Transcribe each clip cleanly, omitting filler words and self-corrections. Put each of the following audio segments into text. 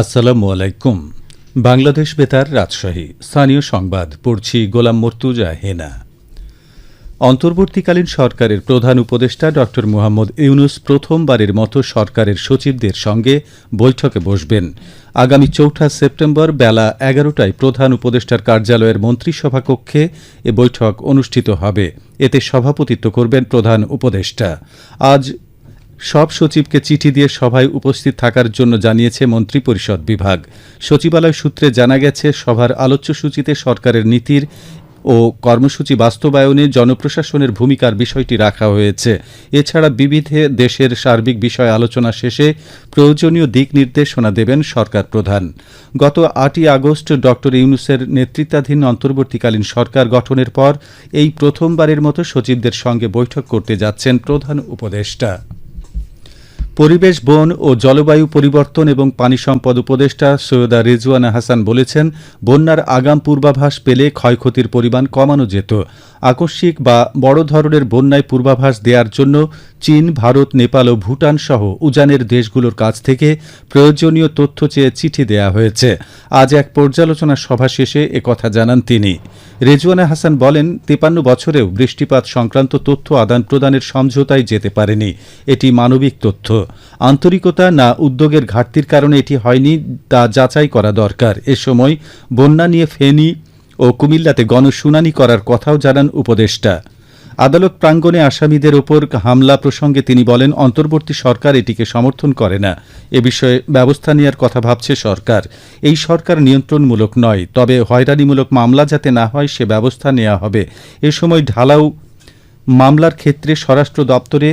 আসসালামু আলাইকুম। বাংলাদেশ বেতার রাজশাহী স্থানীয় সংবাদ পড়ছি গোলাম মর্তুজা হেনা। অন্তর্বর্তীকালীন সরকারের প্রধান উপদেষ্টা ড মুহাম্মদ ইউনুস প্রথমবারের মতো সরকারের সচিবদের সঙ্গে বৈঠকে বসবেন। আগামী ৪ সেপ্টেম্বর বেলা ১১টায় প্রধান উপদেষ্টার কার্যালয়ের মন্ত্রিসভা কক্ষে এ বৈঠক অনুষ্ঠিত হবে। এতে সভাপতিত্ব করবেন প্রধান উপদেষ্টা। আজ সব সচিবকে চিঠি দিয়ে সভায় উপস্থিত থাকার জন্য জানিয়েছে মন্ত্রিপরিষদ বিভাগ। সচিবালয় সূত্রে জানা গেছে, সভার আলোচ্যসূচিতে সরকারের নীতির ও কর্মসূচি বাস্তবায়নে জনপ্রশাসনের ভূমিকার বিষয়টি রাখা হয়েছে। এছাড়া বিবিধ দেশের সার্বিক বিষয় আলোচনা শেষে প্রয়োজনীয় দিক নির্দেশনা দেবেন সরকার প্রধান। গত ৮ই আগস্ট ড ইউনূসের নেতৃত্বাধীন অন্তর্বর্তীকালীন সরকার গঠনের পর এই প্রথমবারের মতো সচিবদের সঙ্গে বৈঠক করতে যাচ্ছেন প্রধান উপদেষ্টা। পরিবেশ, বন ও জলবায়ু পরিবর্তন এবং পানি সম্পদ উপদেষ্টা সৈয়দা রেজওয়ানা হাসান বলেছেন, বন্যার আগাম পূর্বাভাস পেলে ক্ষয়ক্ষতির পরিমাণ কমানো যেত। আকস্মিক বা বড় ধরনের বন্যায় পূর্বাভাস দেওয়ার জন্য চীন, ভারত, নেপাল ও ভুটান সহ উজানের দেশগুলোর কাছ থেকে প্রয়োজনীয় তথ্য চেয়ে চিঠি দেয়া হয়েছে। আজ এক পর্যালোচনা সভা শেষে একথা জানান তিনি। রেজওয়ানা হাসান বলেন, ৫৩ বছরেও বৃষ্টিপাত সংক্রান্ত তথ্য আদান প্রদানের সমঝোতায় যেতে পারেনি। এটি মানবিক তথ্য। আন্তরিকতা না উদ্যোগের ঘাটতির কারণে এটি হয়নি তা যাচাই করা দরকার। এ সময় বন্যা নিয়ে ফেনী ও কুমিল্লাতে গণশুনানি করার কথাও জানান উপদেষ্টা। আদালত প্রাঙ্গণে আসামিদের ওপর হামলা প্রসঙ্গে তিনি বলেন, অন্তর্বর্তী সরকার এটিকে সমর্থন করে না। এ বিষয়ে ব্যবস্থা নেওয়ার কথা ভাবছে সরকার। এই সরকার নিয়ন্ত্রণমূলক নয়, তবে হয়রানিমূলক মামলা যাতে না হয় সে ব্যবস্থা নেওয়া হবে। এ সময় ঢালাও মামলার ক্ষেত্রে স্বরাষ্ট্র দপ্তরে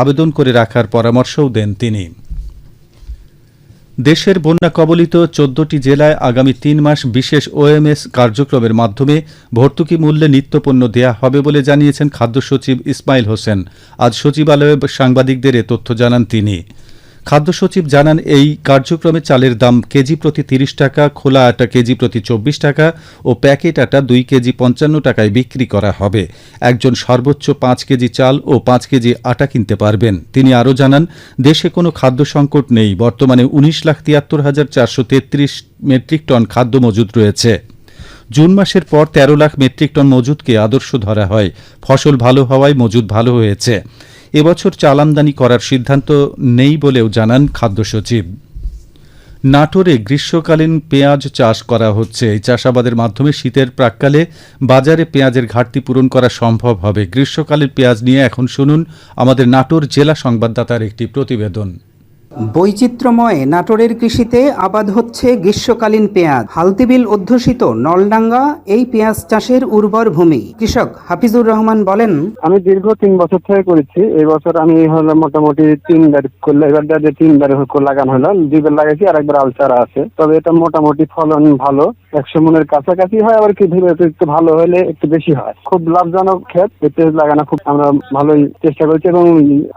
আবেদন করে রাখার পরামর্শও দেন তিনি। দেশের বন্যা কবলিত ১৪টি জেলায় আগামী ৩ মাস বিশেষ ওএমএস কার্যক্রমের মাধ্যমে ভর্তুকি মূল্যে নিত্যপণ্য দেয়া হবে বলে জানিয়েছেন খাদ্য সচিব ইসমাইল হোসেন। আজ সচিবালয়ে সাংবাদিকদের এ তথ্য জানান তিনি। খাদ্য সচিব জানান, এই কার্যক্রমে চালের দাম কেজি প্রতি ৩০ টাকা, খোলা আটা কেজি প্রতি ২৪ টাকা ও প্যাকেট আটা ২ কেজি ৫৫ টাকায় বিক্রি করা হবে। একজন সর্বোচ্চ ৫ কেজি চাল ও ৫ কেজি আটা কিনতে পারবেন। তিনি আরও জানান, দেশে কোনো খাদ্য সংকট নেই। বর্তমানে ১৯,৭৩,৪৩৩ মেট্রিক টন খাদ্য মজুদ রয়েছে। জুন মাসের পর ১৩ লাখ মেট্রিক টন মজুদকে আদর্শ ধরা হয়। ফসল ভালো হওয়ায় মজুদ ভালো হয়েছে। এবছর চাল আমদানি করার সিদ্ধান্ত নেই বলেও জানান খাদ্য সচিব। নাটোরে গ্রীষ্মকালীন পেঁয়াজ চাষ করা হচ্ছে। এই চাষাবাদের মাধ্যমে শীতের প্রাক্কালে বাজারে পেঁয়াজের ঘাটতি পূরণ করা সম্ভব হবে। গ্রীষ্মকালীন পেঁয়াজ নিয়ে এখন শুনুন আমাদের নাটোর জেলা সংবাদদাতার একটি প্রতিবেদন। বৈচিত্র্যময় নাটোরের কৃষিতে আবাদ হচ্ছে গ্রীষ্মকালীন পেঁয়াজ। হালদিবিল অধ্যুষিত নলডাঙ্গা এই পেঁয়াজ চাষের উর্বর ভূমি। কৃষক হাফিজুর রহমান বলেন, আমি দীর্ঘ ৩ বছর থেকে করেছি। এই বছর আমি হলো মোটামুটি ৩বার করলে, এবার ৩বার লাগানো হলো। ২বার লাগাইছি আর একবার আলচারা আছে। তবে এটা মোটামুটি ফলন ভালো, ১০০ মনের কাছাকাছি হয়, আবার কিছু একটু ভালো হলে একটু বেশি হয়। খুব লাভজনক ক্ষেত, এতে লাগানো খুব আমরা ভালোই চেষ্টা করছি এবং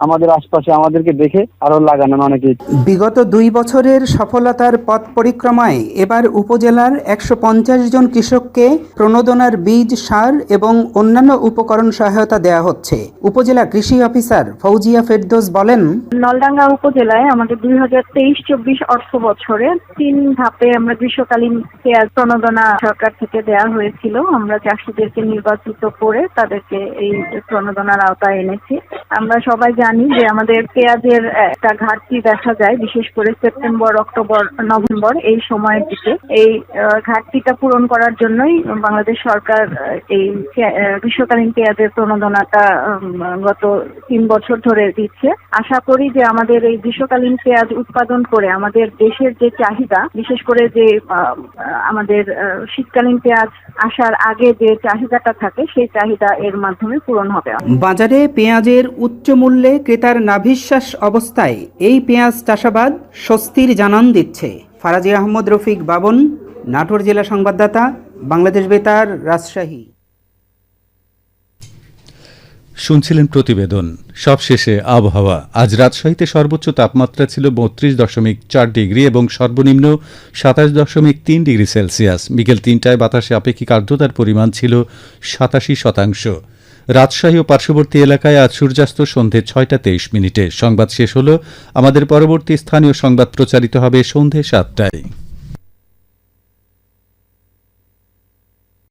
আমাদের আশপাশে আমাদেরকে দেখে আরো লাগানো অনেকে। বিগত ২ বছরের সফলতার পথ পরিক্রমায় এবার উপজেলার ১৫০ জন কৃষককে প্রণোদনার বীজ, সার এবং অন্যান্য উপকরণ সহায়তা দেওয়া হচ্ছে। উপজেলা কৃষি অফিসার ফৌজিয়া ফেরদৌস বলেন, নলডাঙ্গা উপজেলায় আমাদের ২০২৩-২৪ অর্থ বছরে ৩ ধাপে আমরা গ্রীষ্মকালীন পেঁয়াজ প্রণোদনা সরকার থেকে দেওয়া হয়েছিল। আমরা চাষিদেরকে নির্বাচিত করে তাদেরকে এই প্রণোদনার আওতায় এনেছি। আমরা সবাই জানি যে আমাদের পেঁয়াজের একটা ঘাটতি দেখা যায়, বিশেষ করে সেপ্টেম্বর, অক্টোবর, নভেম্বর এই সময়ের দিকে। এই ঘাটতিটা পূরণ করার জন্যই বাংলাদেশ সরকার এই গ্রীষ্মকালীন পেঁয়াজের প্রণোদনাটা গত ৩ বছর ধরে দিচ্ছে। আশা করি যে আমাদের এই গ্রীষ্মকালীন পেঁয়াজ উৎপাদন করে আমাদের দেশের যে চাহিদা, বিশেষ করে যে আমাদের শীতকালীন পেঁয়াজ আসার আগে যে চাহিদাটা থাকে, সেই চাহিদা এর মাধ্যমে পূরণ হবে। বাজারে পেঁয়াজের উচ্চ মূল্যে ক্রেতার নাভিশ্বাস অবস্থায় এই পেঁয়াজ চাষাবাদ স্বস্তির জানান দিচ্ছে। ফারাজি আহমদ রফিক বাবন, নাটোর জেলা সংবাদদাতা, বাংলাদেশ বেতার, রাজশাহী। শুনছিলেন প্রতিবেদন। সবশেষে আবহাওয়া। আজ রাজশাহীতে সর্বোচ্চ তাপমাত্রা ছিল ৩২.৪ ডিগ্রি এবং সর্বনিম্ন ২৭.৩ ডিগ্রি সেলসিয়াস। বিকেল ৩টায় বাতাসে আপেক্ষিক আর্দ্রতার পরিমাণ ছিল ৮৭%। রাজশাহী ও পার্শ্ববর্তী এলাকায় আজ সূর্যাস্ত সন্ধে 6:23। সংবাদ শেষ হল। আমাদের পরবর্তী স্থানীয় সংবাদ প্রচারিত হবে সন্ধে 7টায়।